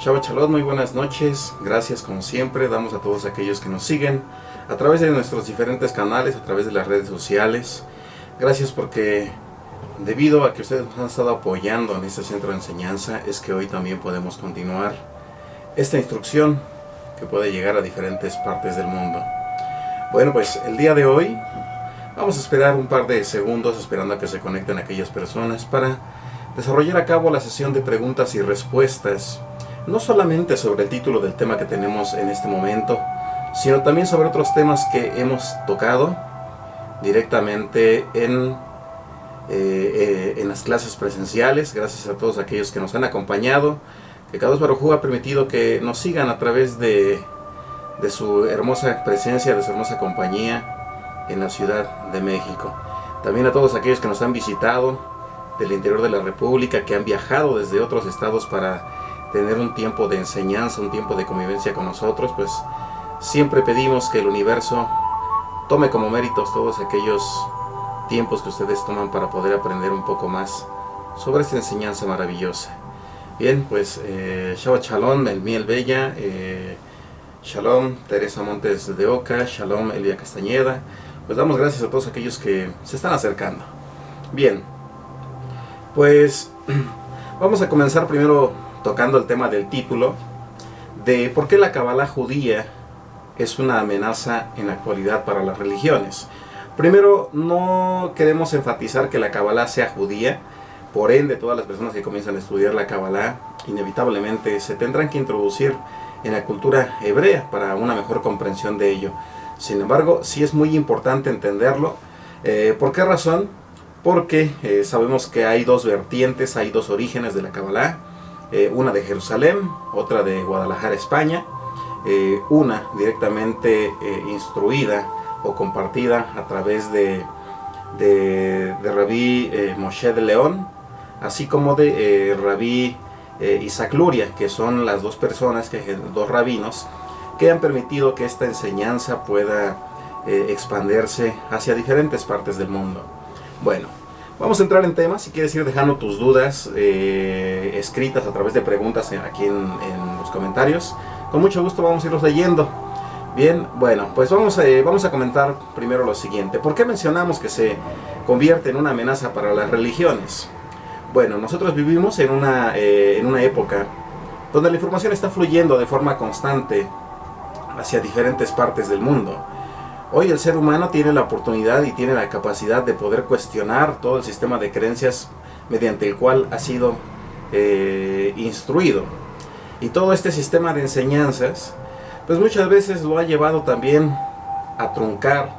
Shabbat Shalom, muy buenas noches. Gracias como siempre, damos a todos aquellos que nos siguen a través de nuestros diferentes canales, a través de las redes sociales. Gracias porque debido a que ustedes nos han estado apoyando en este centro de enseñanza, es que hoy también podemos continuar esta instrucción que puede llegar a diferentes partes del mundo. Bueno, pues el día de hoy vamos a esperar un par de segundos esperando a que se conecten aquellas personas para desarrollar a cabo la sesión de preguntas y respuestas, no solamente sobre el título del tema que tenemos en este momento, sino también sobre otros temas que hemos tocado directamente en las clases presenciales. Gracias a todos aquellos que nos han acompañado, que Kadosh Baruj Hu ha permitido que nos sigan a través de su hermosa presencia, de su hermosa compañía en la Ciudad de México. También a todos aquellos que nos han visitado del interior de la República, que han viajado desde otros estados para tener un tiempo de enseñanza, un tiempo de convivencia con nosotros. Pues siempre pedimos que el universo tome como méritos todos aquellos tiempos que ustedes toman para poder aprender un poco más sobre esta enseñanza maravillosa. Bien, pues Shabbat Shalom, el Miel Bella, Shalom Teresa Montes de Oca, Shalom Elia Castañeda. Pues damos gracias a todos aquellos que se están acercando. Bien, pues vamos a comenzar primero tocando el tema del título de por qué la Kabbalah judía es una amenaza en la actualidad para las religiones. Primero, no queremos enfatizar que la Kabbalah sea judía, por ende todas las personas que comienzan a estudiar la Kabbalah inevitablemente se tendrán que introducir en la cultura hebrea para una mejor comprensión de ello. Sin embargo, sí es muy importante entenderlo. ¿Por qué razón? Porque sabemos que hay dos vertientes, hay dos orígenes de la Kabbalah. Una de Jerusalén, otra de Guadalajara, España. Una directamente instruida o compartida a través de Rabí Moshe de León, así como de Rabí Isaac Luria, que son las dos personas, dos rabinos, que han permitido que esta enseñanza pueda expandirse hacia diferentes partes del mundo. Bueno, vamos a entrar en temas. Si quieres ir dejando tus dudas escritas a través de preguntas aquí en los comentarios, con mucho gusto vamos a irlos leyendo. Bien, bueno, pues vamos a comentar primero lo siguiente. ¿Por qué mencionamos que se convierte en una amenaza para las religiones? Bueno, nosotros vivimos en una época donde la información está fluyendo de forma constante hacia diferentes partes del mundo. Hoy el ser humano tiene la oportunidad y tiene la capacidad de poder cuestionar todo el sistema de creencias mediante el cual ha sido instruido. Y todo este sistema de enseñanzas, pues muchas veces lo ha llevado también a truncar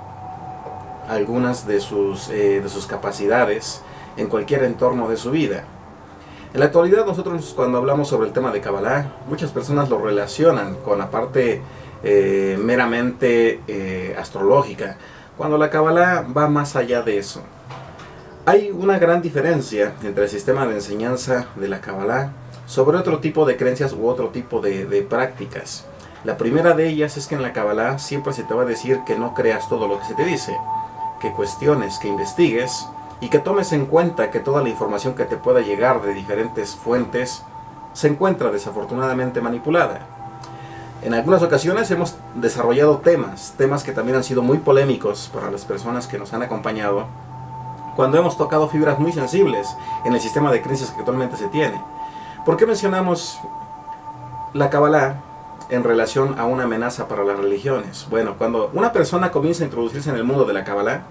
algunas de sus capacidades en cualquier entorno de su vida. En la actualidad nosotros, cuando hablamos sobre el tema de Kabbalah, muchas personas lo relacionan con la parte meramente astrológica, cuando la Kabbalah va más allá de eso. Hay una gran diferencia entre el sistema de enseñanza de la Kabbalah sobre otro tipo de creencias u otro tipo de prácticas. La primera de ellas es que en la Kabbalah siempre se te va a decir que no creas todo lo que se te dice, que cuestiones, que investigues y que tomes en cuenta que toda la información que te pueda llegar de diferentes fuentes se encuentra desafortunadamente manipulada. En algunas ocasiones hemos desarrollado temas que también han sido muy polémicos para las personas que nos han acompañado, cuando hemos tocado fibras muy sensibles en el sistema de creencias que actualmente se tiene. ¿Por qué mencionamos la Kabbalah en relación a una amenaza para las religiones? Bueno, cuando una persona comienza a introducirse en el mundo de la Kabbalah,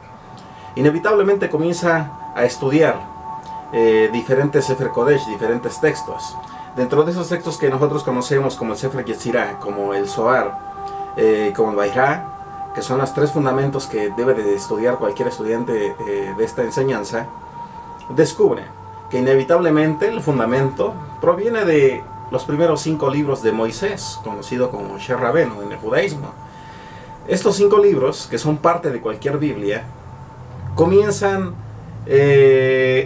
inevitablemente comienza a estudiar diferentes Sefer Kodesh, diferentes textos. Dentro de esos textos que nosotros conocemos como el Sefer Yetzirah, como el Zohar, como el Vairá, que son los tres fundamentos que debe de estudiar cualquier estudiante de esta enseñanza, descubre que inevitablemente el fundamento proviene de los primeros 5 libros de Moisés, conocido como Moshe Rabenu en el judaísmo. Estos 5 libros, que son parte de cualquier Biblia, comienzan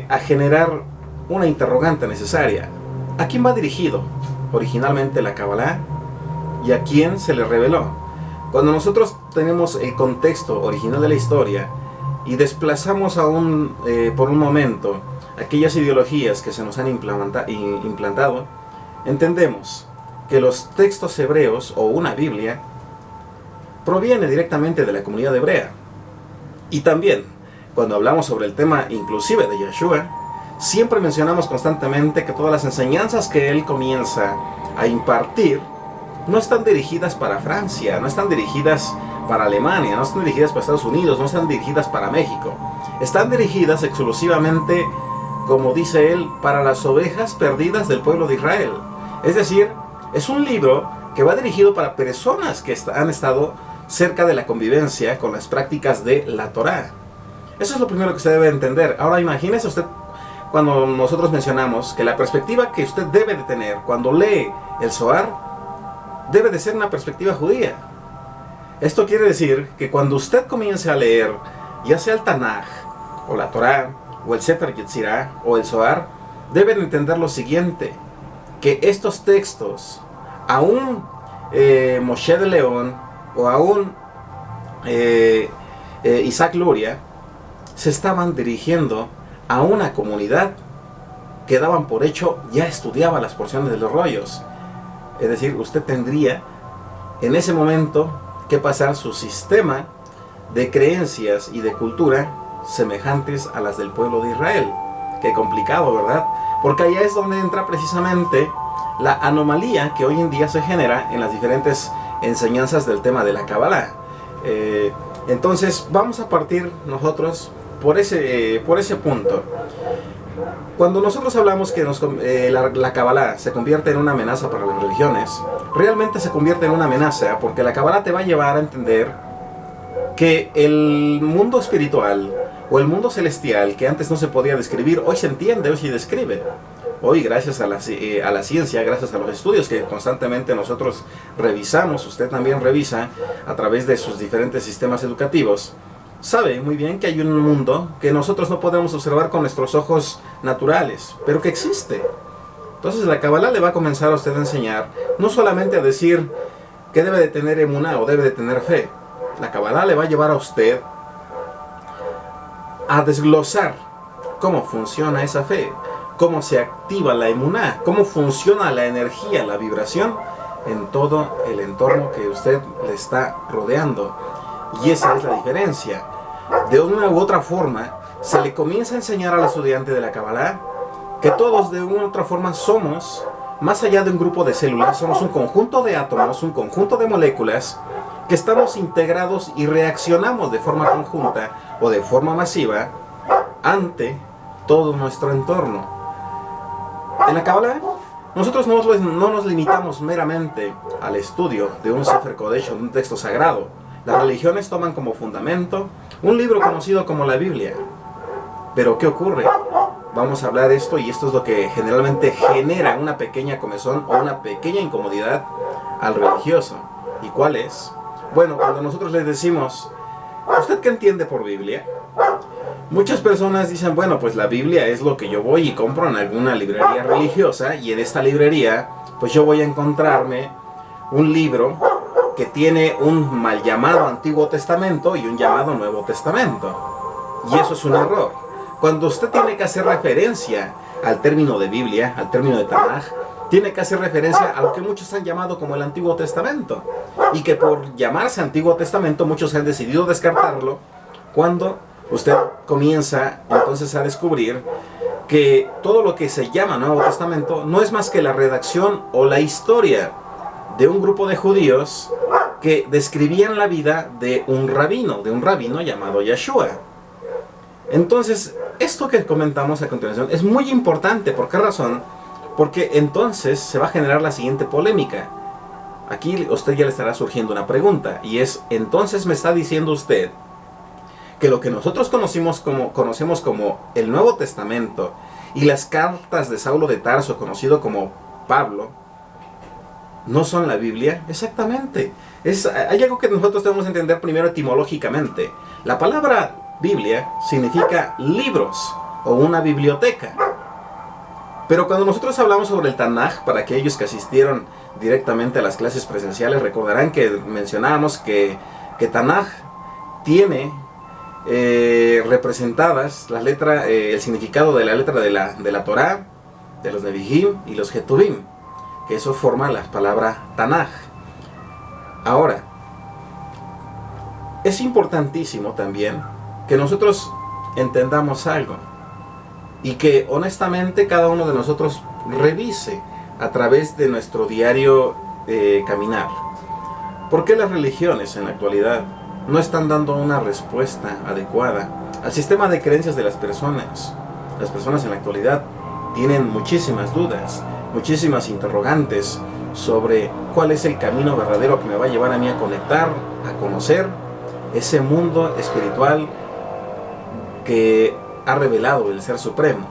a generar una interrogante necesaria. ¿A quién va dirigido originalmente la Kabbalah y a quién se le reveló? Cuando nosotros tenemos el contexto original de la historia y desplazamos por un momento aquellas ideologías que se nos han implantado, entendemos que los textos hebreos o una Biblia proviene directamente de la comunidad hebrea. Y también, cuando hablamos sobre el tema inclusive de Yeshua, siempre mencionamos constantemente que todas las enseñanzas que él comienza a impartir no están dirigidas para Francia, no están dirigidas para Alemania, no están dirigidas para Estados Unidos, no están dirigidas para México. Están dirigidas exclusivamente, como dice él, para las ovejas perdidas del pueblo de Israel. Es decir, es un libro que va dirigido para personas que han estado cerca de la convivencia con las prácticas de la Torá. Eso es lo primero que usted debe entender. Ahora imagínese usted cuando nosotros mencionamos que la perspectiva que usted debe de tener cuando lee el Zohar debe de ser una perspectiva judía. Esto quiere decir que cuando usted comience a leer, ya sea el Tanaj, o la Torá, o el Sefer Yetzirah, o el Zohar, deben entender lo siguiente, que estos textos, aún Moshe de León, o aún Isaac Luria, se estaban dirigiendo a una comunidad que daban por hecho ya estudiaba las porciones de los rollos. Es decir, usted tendría en ese momento que pasar su sistema de creencias y de cultura semejantes a las del pueblo de Israel. Qué complicado, ¿verdad? Porque allá es donde entra precisamente la anomalía que hoy en día se genera en las diferentes enseñanzas del tema de la Kabbalah. Entonces vamos a partir nosotros por ese punto. Cuando nosotros hablamos que la Kabbalah se convierte en una amenaza para las religiones, realmente se convierte en una amenaza porque la Kabbalah te va a llevar a entender que el mundo espiritual o el mundo celestial que antes no se podía describir, hoy se entiende, hoy se describe. Hoy, gracias a la ciencia, gracias a los estudios que constantemente nosotros revisamos, usted también revisa a través de sus diferentes sistemas educativos, sabe muy bien que hay un mundo que nosotros no podemos observar con nuestros ojos naturales, pero que existe. Entonces la Kabbalah le va a comenzar a usted a enseñar, no solamente a decir que debe de tener emuná o debe de tener fe. La Kabbalah le va a llevar a usted a desglosar cómo funciona esa fe, cómo se activa la emuná, cómo funciona la energía, la vibración en todo el entorno que usted le está rodeando. Y esa es la diferencia. De una u otra forma, se le comienza a enseñar al estudiante de la Kabbalah que todos de una u otra forma somos, más allá de un grupo de células, somos un conjunto de átomos, un conjunto de moléculas que estamos integrados y reaccionamos de forma conjunta o de forma masiva ante todo nuestro entorno. En la Kabbalah, nosotros no nos limitamos meramente al estudio de un Sefer Kodesh o de un texto sagrado. Las religiones toman como fundamento un libro conocido como la Biblia. Pero ¿qué ocurre? Vamos a hablar de esto y esto es lo que generalmente genera una pequeña comezón o una pequeña incomodidad al religioso. ¿Y cuál es? Bueno, cuando nosotros les decimos, ¿usted qué entiende por Biblia? Muchas personas dicen, bueno, pues la Biblia es lo que yo voy y compro en alguna librería religiosa y en esta librería, pues yo voy a encontrarme un libro que tiene un mal llamado Antiguo Testamento y un llamado Nuevo Testamento. Y eso es un error. Cuando usted tiene que hacer referencia al término de Biblia, al término de Tanaj, tiene que hacer referencia a lo que muchos han llamado como el Antiguo Testamento. Y que por llamarse Antiguo Testamento muchos han decidido descartarlo cuando usted comienza entonces a descubrir que todo lo que se llama Nuevo Testamento no es más que la redacción o la historia de un grupo de judíos que describían la vida de un rabino llamado Yeshua. Entonces, esto que comentamos a continuación es muy importante. ¿Por qué razón? Porque entonces se va a generar la siguiente polémica. Aquí a usted ya le estará surgiendo una pregunta, y es, entonces me está diciendo usted que lo que nosotros conocemos como el Nuevo Testamento y las cartas de Saulo de Tarso, conocido como Pablo, ¿no son la Biblia? Exactamente. Hay algo que nosotros debemos entender primero etimológicamente. La palabra Biblia significa libros o una biblioteca. Pero cuando nosotros hablamos sobre el Tanaj, para aquellos que asistieron directamente a las clases presenciales, recordarán que mencionábamos que Tanaj tiene representadas el significado de la letra de la Torá, de los Nevi'im y los Ketuvim, que eso forma la palabra Tanaj. Ahora, es importantísimo también que nosotros entendamos algo y que honestamente cada uno de nosotros revise a través de nuestro diario caminar. ¿Por qué las religiones en la actualidad no están dando una respuesta adecuada al sistema de creencias de las personas? Las personas en la actualidad tienen muchísimas dudas, muchísimas interrogantes sobre cuál es el camino verdadero que me va a llevar a mí a conectar, a conocer ese mundo espiritual que ha revelado el Ser Supremo.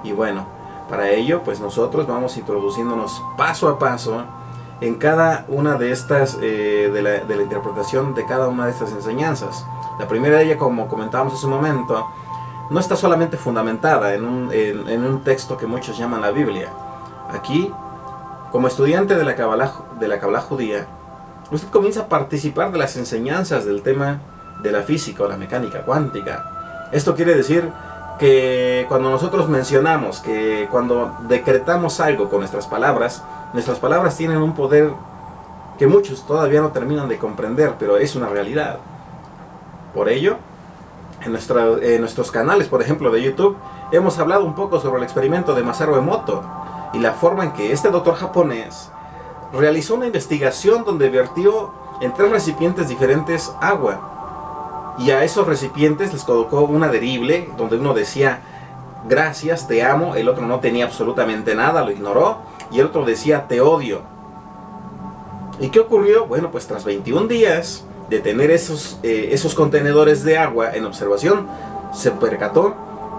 Y bueno, para ello pues nosotros vamos introduciéndonos paso a paso en cada una de estas, de la interpretación de cada una de estas enseñanzas. La primera de ellas, como comentábamos hace un momento, no está solamente fundamentada en un texto que muchos llaman la Biblia. Aquí, como estudiante de la Kabbalah judía, usted comienza a participar de las enseñanzas del tema de la física o la mecánica cuántica. Esto quiere decir que cuando nosotros mencionamos, que cuando decretamos algo con nuestras palabras tienen un poder que muchos todavía no terminan de comprender, pero es una realidad. Por ello, en nuestros canales, por ejemplo, de YouTube, hemos hablado un poco sobre el experimento de Masaru Emoto y la forma en que este doctor japonés realizó una investigación donde vertió en 3 recipientes diferentes agua, y a esos recipientes les colocó un adherible donde uno decía gracias, te amo, el otro no tenía absolutamente nada, lo ignoró, y el otro decía te odio. ¿Y qué ocurrió? Bueno, pues tras 21 días de tener esos contenedores de agua en observación, se percató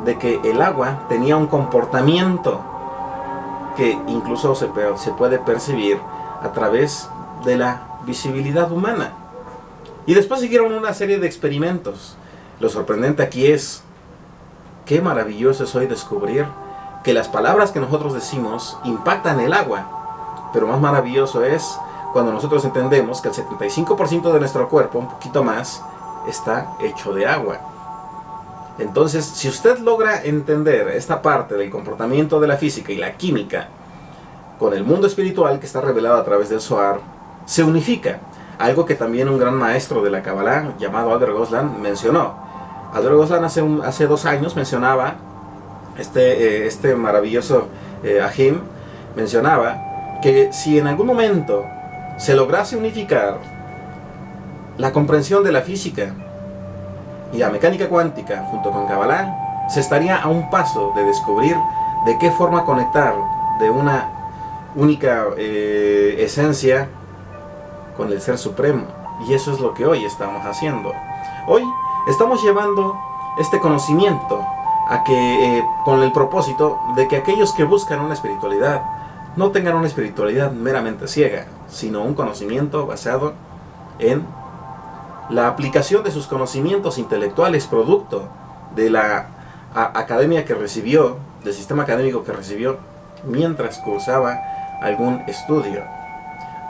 de que el agua tenía un comportamiento que incluso se puede percibir a través de la visibilidad humana. Y después siguieron una serie de experimentos. Lo sorprendente aquí es qué maravilloso es hoy descubrir que las palabras que nosotros decimos impactan el agua. Pero más maravilloso es cuando nosotros entendemos que el 75% de nuestro cuerpo, un poquito más, está hecho de agua. Entonces, si usted logra entender esta parte del comportamiento de la física y la química con el mundo espiritual que está revelado a través del Zohar, se unifica. Algo que también un gran maestro de la Kabbalah llamado Albert Goslan mencionó. Albert Goslan hace 2 años mencionaba, este maravilloso Ahim mencionaba que si en algún momento se lograse unificar la comprensión de la física y la mecánica cuántica junto con Kabbalah, se estaría a un paso de descubrir de qué forma conectar de una única esencia con el Ser Supremo. Y eso es lo que hoy estamos haciendo. Hoy estamos llevando este conocimiento a que, con el propósito de que aquellos que buscan una espiritualidad no tengan una espiritualidad meramente ciega, sino un conocimiento basado en la aplicación de sus conocimientos intelectuales producto de la academia que recibió, del sistema académico que recibió mientras cursaba algún estudio.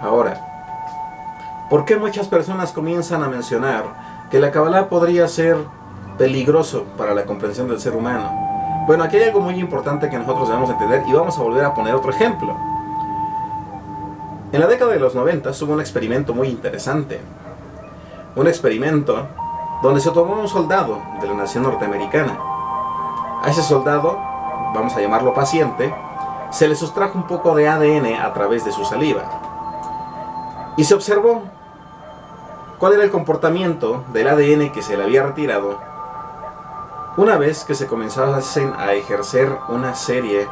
Ahora, ¿por qué muchas personas comienzan a mencionar que la Kabbalah podría ser peligroso para la comprensión del ser humano? Bueno, aquí hay algo muy importante que nosotros debemos entender y vamos a volver a poner otro ejemplo. En la década de los 90 hubo un experimento muy interesante. Un experimento donde se tomó un soldado de la nación norteamericana. A ese soldado, vamos a llamarlo paciente, se le sustrajo un poco de ADN a través de su saliva. Y se observó cuál era el comportamiento del ADN que se le había retirado una vez que se comenzasen a ejercer una serie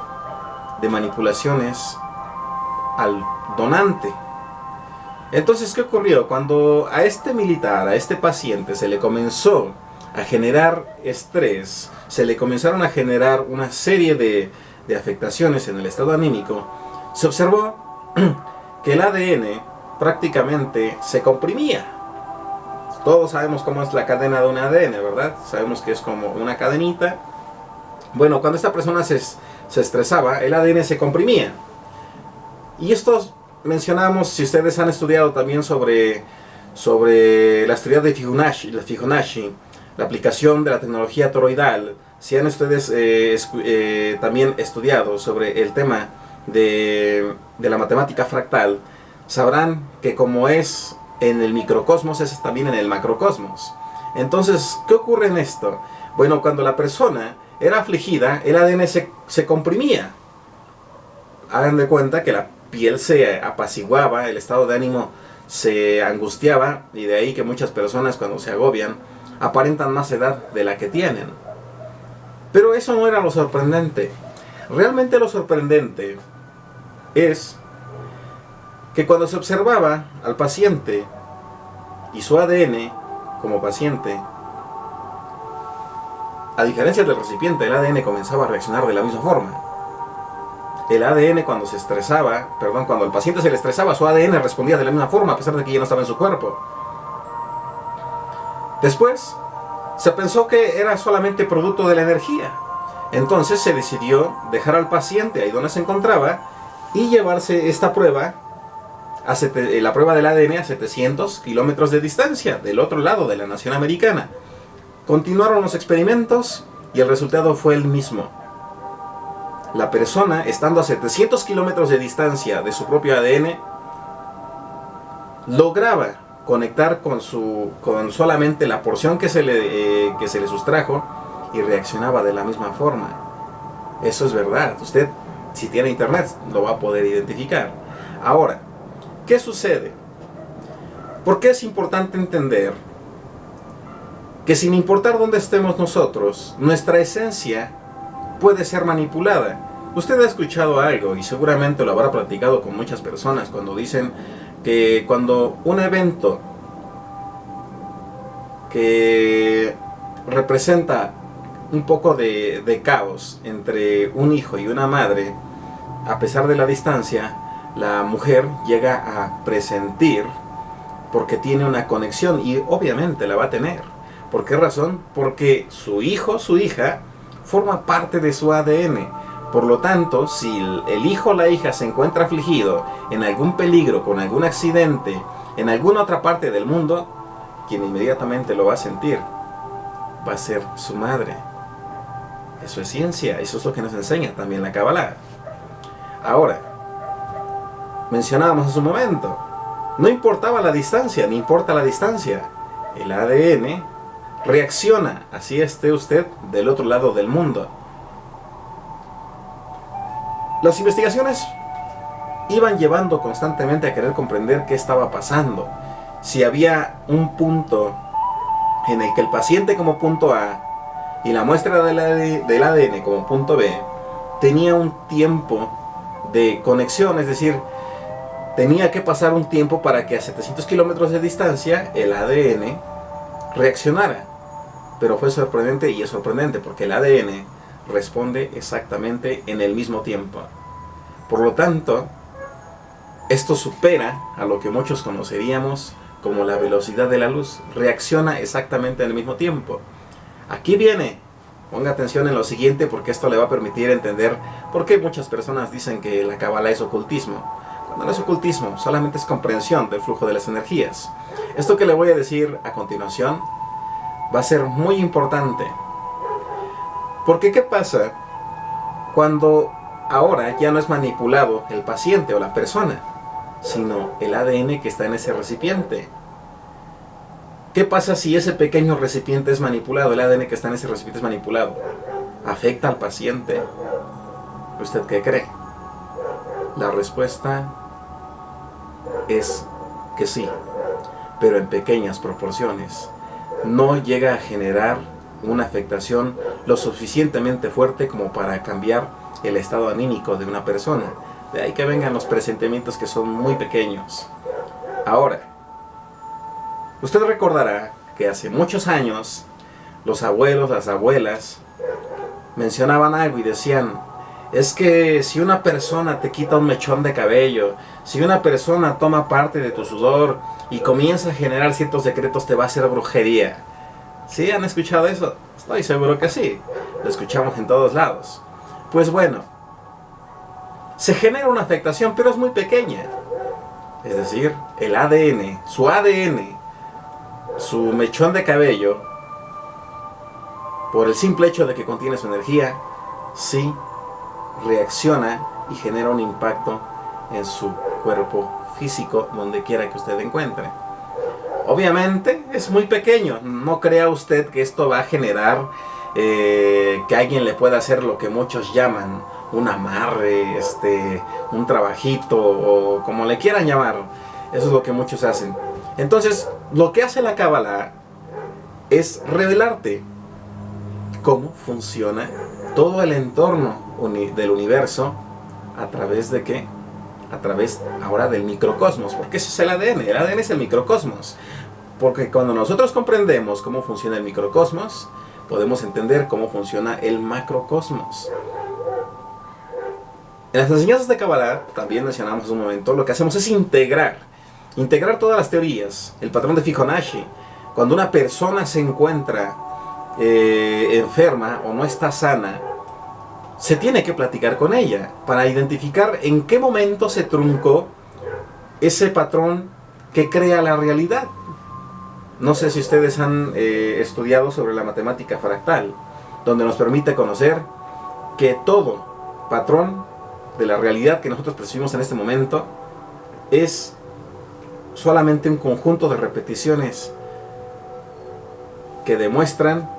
de manipulaciones al donante. Entonces, ¿qué ocurrió? Cuando a este militar, a este paciente, se le comenzó a generar estrés, se le comenzaron a generar una serie de afectaciones en el estado anímico, se observó que el ADN prácticamente se comprimía. Todos sabemos cómo es la cadena de un ADN, ¿verdad? Sabemos que es como una cadenita. Bueno, cuando esta persona se estresaba, el ADN se comprimía. Y esto mencionamos, si ustedes han estudiado también sobre las teorías de Fibonacci, la aplicación de la tecnología toroidal, si han ustedes también estudiado sobre el tema de la matemática fractal, sabrán que como es en el microcosmos, es también en el macrocosmos. Entonces, ¿qué ocurre en esto? Bueno, cuando la persona era afligida, el ADN se comprimía. Hagan de cuenta que la piel se apaciguaba, el estado de ánimo se angustiaba, y de ahí que muchas personas cuando se agobian aparentan más edad de la que tienen. Pero eso no era lo sorprendente. Realmente lo sorprendente es que cuando se observaba al paciente y su ADN como paciente, a diferencia del recipiente, el ADN comenzaba a reaccionar de la misma forma. El ADN cuando se estresaba, cuando el paciente se le estresaba, su ADN respondía de la misma forma, a pesar de que ya no estaba en su cuerpo. Después, se pensó que era solamente producto de la energía. Entonces se decidió dejar al paciente ahí donde se encontraba y llevarse esta prueba, la prueba del ADN, a 700 kilómetros de distancia, del otro lado de la nación americana. Continuaron los experimentos y el resultado fue el mismo. La persona, estando a 700 kilómetros de distancia de su propio ADN, lograba conectar con solamente la porción que se le sustrajo y reaccionaba de la misma forma. Eso es verdad. Usted, si tiene internet, lo va a poder identificar. Ahora, ¿qué sucede? ¿Por qué es importante entender que sin importar dónde estemos nosotros, nuestra esencia puede ser manipulada? Usted ha escuchado algo y seguramente lo habrá platicado con muchas personas cuando dicen que cuando un evento que representa un poco de caos entre un hijo y una madre, a pesar de la distancia, la mujer llega a presentir, porque tiene una conexión, y obviamente la va a tener. ¿Por qué razón? Porque su hijo, su hija, forma parte de su ADN. Por lo tanto, si el hijo o la hija se encuentra afligido, en algún peligro, con algún accidente, en alguna otra parte del mundo, quien inmediatamente lo va a sentir va a ser su madre. Eso es ciencia, eso es lo que nos enseña también la Kabbalah. Ahora, mencionábamos hace un momento, no importaba la distancia, ni importa la distancia. El ADN reacciona, así esté usted del otro lado del mundo. Las investigaciones iban llevando constantemente a querer comprender qué estaba pasando. Si había un punto en el que el paciente como punto A y la muestra del ADN como punto B tenía un tiempo de conexión, es decir, tenía que pasar un tiempo para que a 700 kilómetros de distancia el ADN reaccionara. Pero fue sorprendente, y es sorprendente porque el ADN responde exactamente en el mismo tiempo. Por lo tanto, esto supera a lo que muchos conoceríamos como la velocidad de la luz. Reacciona exactamente en el mismo tiempo. Aquí viene, ponga atención en lo siguiente, porque esto le va a permitir entender por qué muchas personas dicen que la Kabbalah es ocultismo. Cuando no es ocultismo, solamente es comprensión del flujo de las energías. Esto que le voy a decir a continuación va a ser muy importante. Porque ¿qué pasa cuando ahora ya no es manipulado el paciente o la persona, sino el ADN que está en ese recipiente? ¿Qué pasa si ese pequeño recipiente es manipulado, el ADN que está en ese recipiente es manipulado? ¿Afecta al paciente? ¿Usted qué cree? La respuesta es que sí, pero en pequeñas proporciones. No llega a generar una afectación lo suficientemente fuerte como para cambiar el estado anímico de una persona. De ahí que vengan los presentimientos que son muy pequeños. Ahora, usted recordará que hace muchos años los abuelos, las abuelas mencionaban algo y decían: es que si una persona te quita un mechón de cabello, si una persona toma parte de tu sudor y comienza a generar ciertos decretos, te va a hacer brujería. ¿Sí han escuchado eso? Estoy seguro que sí. Lo escuchamos en todos lados. Pues bueno, se genera una afectación, pero es muy pequeña. Es decir, el ADN, su mechón de cabello, por el simple hecho de que contiene su energía, sí reacciona y genera un impacto en su cuerpo físico donde quiera que usted encuentre. Obviamente es muy pequeño, no crea usted que esto va a generar que alguien le pueda hacer lo que muchos llaman un amarre, un trabajito o como le quieran llamar. Eso es lo que muchos hacen. Entonces, lo que hace la Cábala es revelarte cómo funciona todo el entorno del universo. ¿A través de qué? A través ahora del microcosmos, porque ese es el ADN es el microcosmos. Porque cuando nosotros comprendemos cómo funciona el microcosmos, podemos entender cómo funciona el macrocosmos. En las enseñanzas de Kabbalah, también mencionamos hace un momento, lo que hacemos es integrar todas las teorías, el patrón de Fibonacci. Cuando una persona se encuentra enferma o no está sana, se tiene que platicar con ella para identificar en qué momento se truncó ese patrón que crea la realidad. No sé si ustedes han estudiado sobre la matemática fractal, donde nos permite conocer que todo patrón de la realidad que nosotros percibimos en este momento es solamente un conjunto de repeticiones que demuestran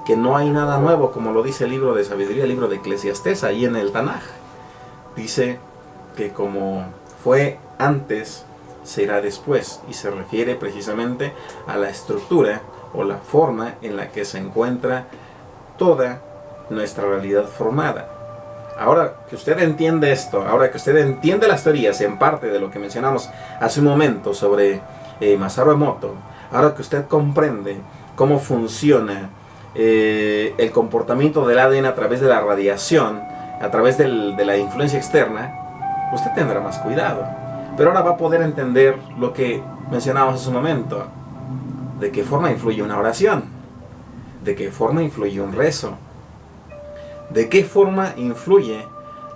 que no hay nada nuevo, como lo dice el libro de sabiduría, el libro de Eclesiastés, ahí en el Tanaj. Dice que como fue antes, será después, y se refiere precisamente a la estructura o la forma en la que se encuentra toda nuestra realidad formada. Ahora que usted entiende esto, ahora que usted entiende las teorías en parte de lo que mencionamos hace un momento sobre Masaru Emoto, ahora que usted comprende cómo funciona el comportamiento del ADN a través de la radiación, a través de la influencia externa, usted tendrá más cuidado. Pero ahora va a poder entender lo que mencionábamos hace un momento, de qué forma influye una oración, de qué forma influye un rezo, de qué forma influye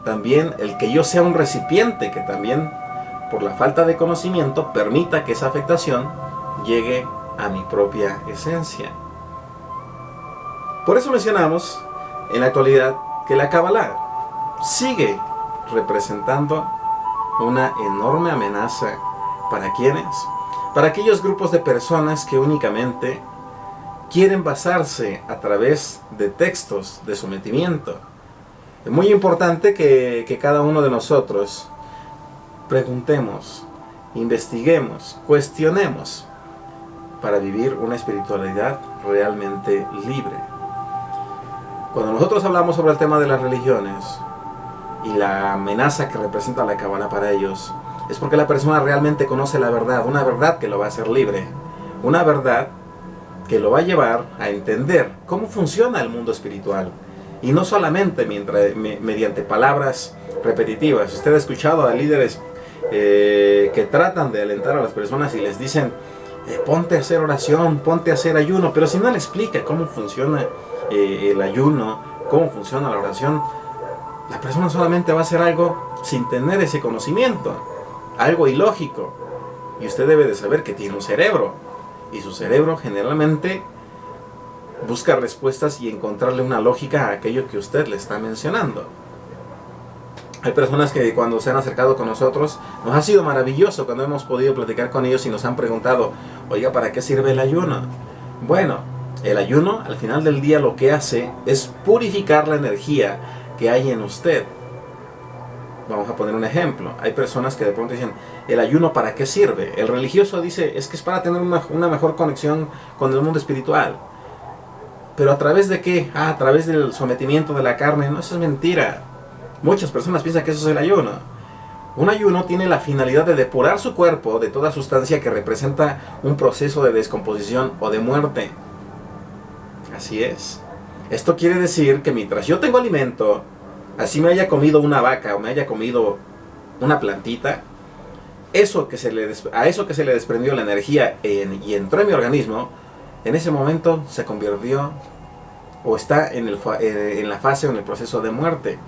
también el que yo sea un recipiente que también, por la falta de conocimiento, permita que esa afectación llegue a mi propia esencia. Por eso mencionamos en la actualidad que la Kabbalah sigue representando una enorme amenaza. ¿Para quiénes? Para aquellos grupos de personas que únicamente quieren basarse a través de textos de sometimiento. Es muy importante que cada uno de nosotros preguntemos, investiguemos, cuestionemos para vivir una espiritualidad realmente libre. Cuando nosotros hablamos sobre el tema de las religiones y la amenaza que representa la Kabbalah para ellos, es porque la persona realmente conoce la verdad, una verdad que lo va a hacer libre, una verdad que lo va a llevar a entender cómo funciona el mundo espiritual, y no solamente mediante palabras repetitivas. Usted ha escuchado a líderes que tratan de alentar a las personas y les dicen ponte a hacer oración, ponte a hacer ayuno, pero si no le explica cómo funciona el ayuno, cómo funciona la oración, la persona solamente va a hacer algo sin tener ese conocimiento, algo ilógico. Y usted debe de saber que tiene un cerebro, y su cerebro generalmente busca respuestas y encontrarle una lógica a aquello que usted le está mencionando. Hay personas que cuando se han acercado con nosotros, nos ha sido maravilloso cuando hemos podido platicar con ellos y nos han preguntado, oiga, ¿para qué sirve el ayuno? Bueno, el ayuno al final del día lo que hace es purificar la energía que hay en usted. Vamos a poner un ejemplo. Hay personas que de pronto dicen, ¿el ayuno para qué sirve? El religioso dice, es que es para tener una mejor conexión con el mundo espiritual. ¿Pero a través de qué? A través del sometimiento de la carne. No, eso es mentira. Muchas personas piensan que eso es el ayuno. Un ayuno tiene la finalidad de depurar su cuerpo de toda sustancia que representa un proceso de descomposición o de muerte. Así es. Esto quiere decir que mientras yo tengo alimento, así me haya comido una vaca o me haya comido una plantita, a eso que se le desprendió la energía y entró en mi organismo, en ese momento se convirtió o está en la fase o en el proceso de muerte.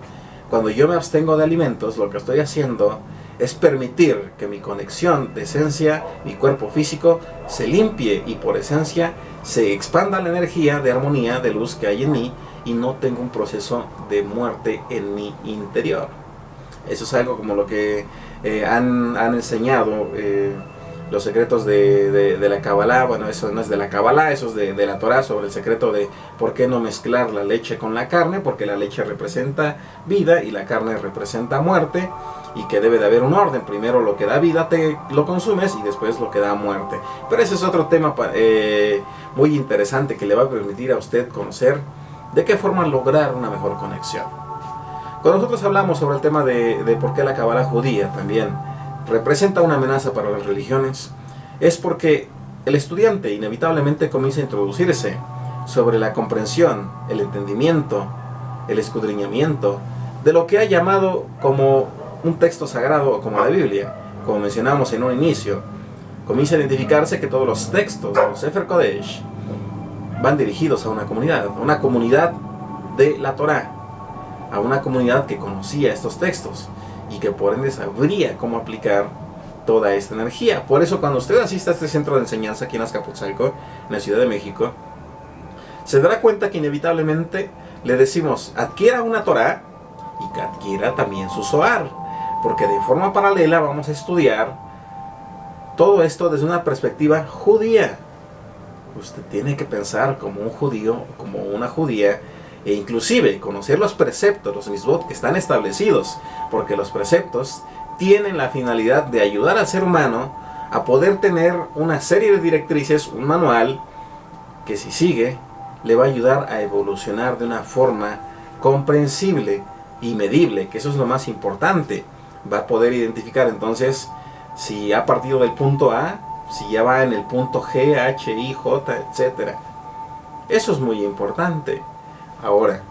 Cuando yo me abstengo de alimentos, lo que estoy haciendo es permitir que mi conexión de esencia, mi cuerpo físico, se limpie y por esencia se expanda la energía de armonía, de luz que hay en mí, y no tengo un proceso de muerte en mi interior. Eso es algo como lo que han enseñado los secretos de la Kabbalah. Bueno, eso no es de la Kabbalah, eso es de la Torah, sobre el secreto de por qué no mezclar la leche con la carne, porque la leche representa vida y la carne representa muerte, y que debe de haber un orden. Primero lo que da vida te lo consumes y después lo que da muerte. Pero ese es otro tema muy interesante que le va a permitir a usted conocer de qué forma lograr una mejor conexión. Cuando nosotros hablamos sobre el tema de por qué la Kabbalah judía también representa una amenaza para las religiones, es porque el estudiante inevitablemente comienza a introducirse sobre la comprensión, el entendimiento, el escudriñamiento de lo que ha llamado como un texto sagrado o como la Biblia. Como mencionamos en un inicio, comienza a identificarse que todos los textos de los Sefer Kodesh van dirigidos a una comunidad de la Torah, a una comunidad que conocía estos textos y que por ende sabría cómo aplicar toda esta energía. Por eso cuando usted asista a este centro de enseñanza aquí en Azcapotzalco, en la Ciudad de México, se dará cuenta que inevitablemente le decimos: adquiera una Torah y que adquiera también su Zohar, porque de forma paralela vamos a estudiar todo esto desde una perspectiva judía. Usted tiene que pensar como un judío, como una judía, e inclusive conocer los preceptos, los mitzvot que están establecidos, porque los preceptos tienen la finalidad de ayudar al ser humano a poder tener una serie de directrices, un manual, que si sigue, le va a ayudar a evolucionar de una forma comprensible y medible, que eso es lo más importante. Va a poder identificar entonces si ha partido del punto A, si ya va en el punto G, H, I, J, etc. Eso es muy importante. Ahora,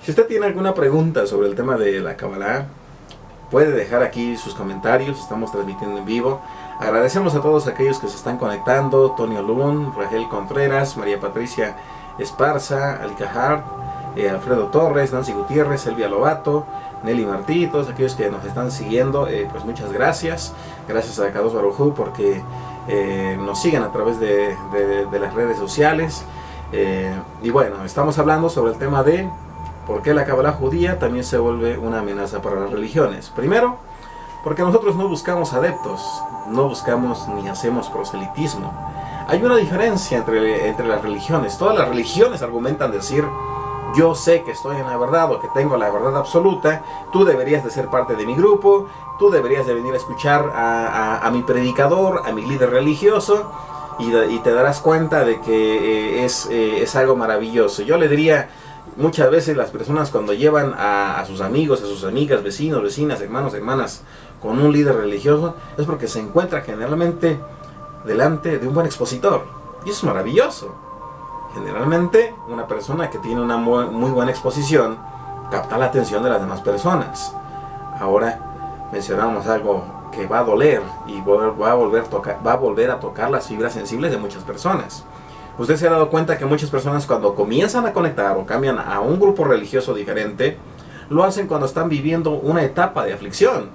si usted tiene alguna pregunta sobre el tema de la Kabbalah, puede dejar aquí sus comentarios. Estamos transmitiendo en vivo. Agradecemos a todos aquellos que se están conectando: Tonio Lun, Rangel Contreras, María Patricia Esparza, Alcajar, Alfredo Torres, Nancy Gutiérrez, Elvia Lobato, Nelly Martí, todos aquellos que nos están siguiendo, pues muchas gracias. Gracias a Kadosh Baruj Hu porque nos siguen a través de las redes sociales. Y bueno, estamos hablando sobre el tema de por qué la Kabbalah judía también se vuelve una amenaza para las religiones. Primero, porque nosotros no buscamos adeptos, no buscamos ni hacemos proselitismo. Hay una diferencia entre las religiones. Todas las religiones argumentan decir: yo sé que estoy en la verdad o que tengo la verdad absoluta, tú deberías de ser parte de mi grupo, tú deberías de venir a escuchar a mi predicador, a mi líder religioso, y te darás cuenta de que es algo maravilloso. Yo le diría, muchas veces las personas cuando llevan a sus amigos, a sus amigas, vecinos, vecinas, hermanos, hermanas, con un líder religioso, es porque se encuentra generalmente delante de un buen expositor, y eso es maravilloso. Generalmente una persona que tiene una muy buena exposición capta la atención de las demás personas. Ahora mencionamos algo que va a doler y va a volver a tocar las fibras sensibles de muchas personas. Usted se ha dado cuenta que muchas personas, cuando comienzan a conectar o cambian a un grupo religioso diferente, lo hacen cuando están viviendo una etapa de aflicción.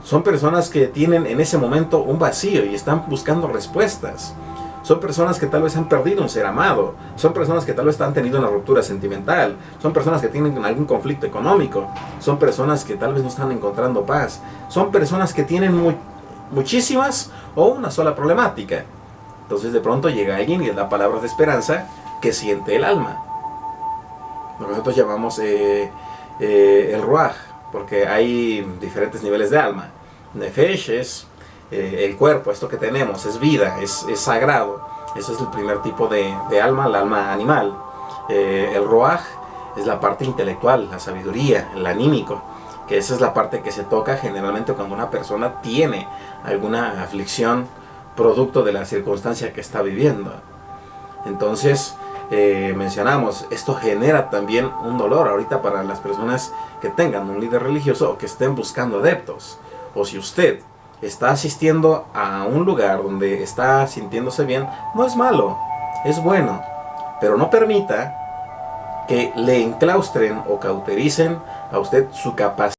Son personas que tienen en ese momento un vacío y están buscando respuestas. Son personas que tal vez han perdido un ser amado. Son personas que tal vez han tenido una ruptura sentimental. Son personas que tienen algún conflicto económico. Son personas que tal vez no están encontrando paz. Son personas que tienen muchísimas o una sola problemática. Entonces de pronto llega alguien y le da palabras de esperanza que siente el alma. Lo que nosotros llamamos el Ruach, porque hay diferentes niveles de alma. Nefesh es el cuerpo, esto que tenemos, es vida, es sagrado. Ese es el primer tipo de alma, el alma animal. El Ruach es la parte intelectual, la sabiduría, el anímico, que esa es la parte que se toca generalmente cuando una persona tiene alguna aflicción producto de la circunstancia que está viviendo. Entonces, mencionamos, esto genera también un dolor ahorita para las personas que tengan un líder religioso o que estén buscando adeptos. O si usted está asistiendo a un lugar donde está sintiéndose bien, no es malo, es bueno, pero no permita que le enclaustren o cautericen a usted su capacidad